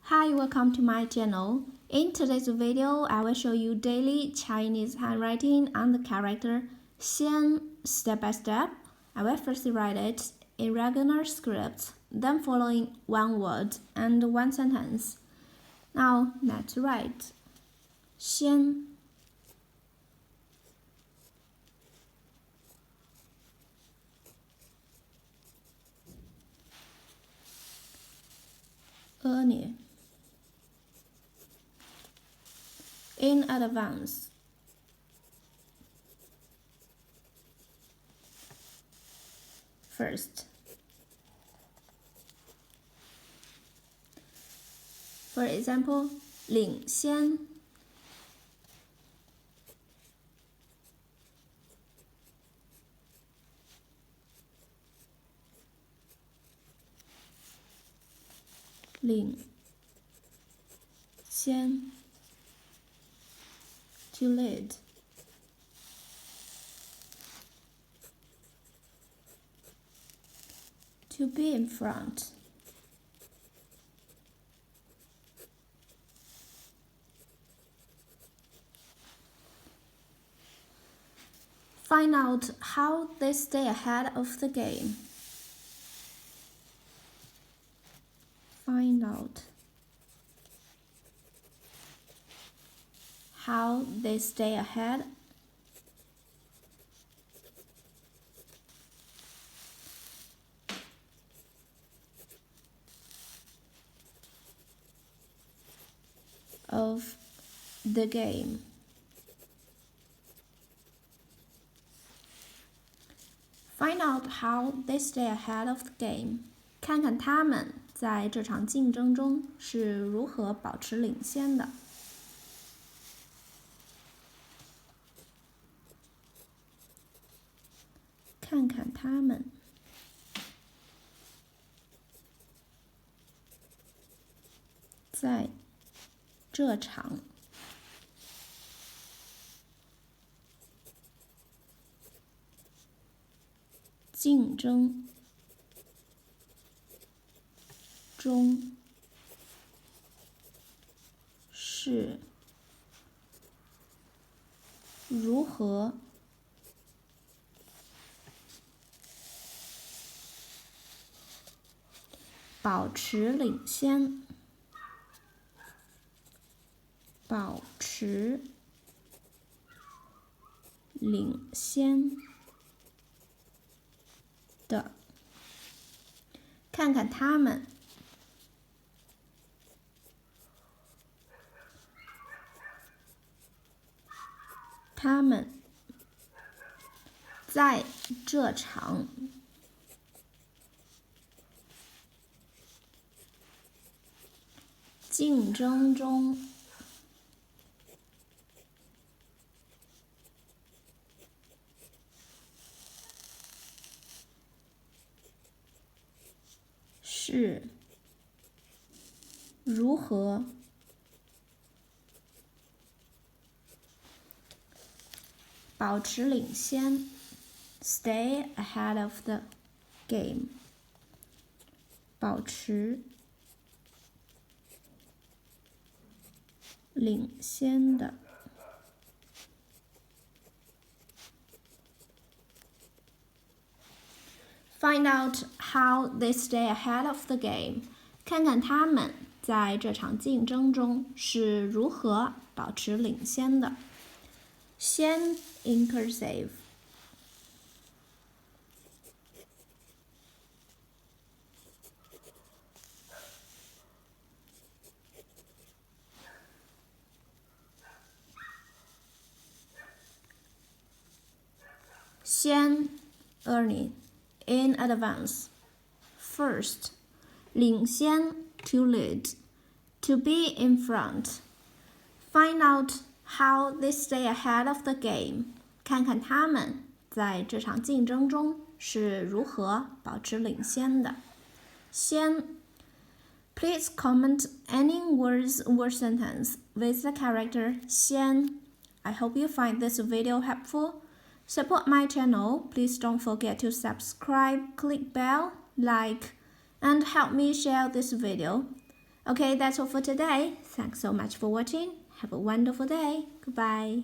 Hi, welcome to my channel. In today's video, I will show you daily Chinese handwriting on the character Xian step by step. I will first write it in regular script, then following one word and one sentence. Now, let's write Xian. Early. In advance. First. For example, 领先 领先 to lead. To be in front. Find out how they stay ahead of the game. Find out how they stay ahead of the game. Find out how they stay ahead of the game. 看看他们在这场竞争中是如何保持领先的。看看他们在这场竞争中是如何保持领先，保持领先的。看看他们在这场竞争中是如何保持领先 ，stay ahead of the game， 保持领先的。Find out how they stay ahead of the game. 看看他们在这场竞争中是如何保持领先的。先 in cursive. Xian early in advance. First, 领先 to lead, to be in front. Find out how they stay ahead of the game. 看看他们在这场竞争中是如何保持领先的。先 Please comment any words or sentence with the character 先. I hope you find this video helpful. Support my channel. Please don't forget to subscribe, click bell, like, and help me share this video. Okay, that's all for today. Thanks so much for watching. Have a wonderful day. Goodbye.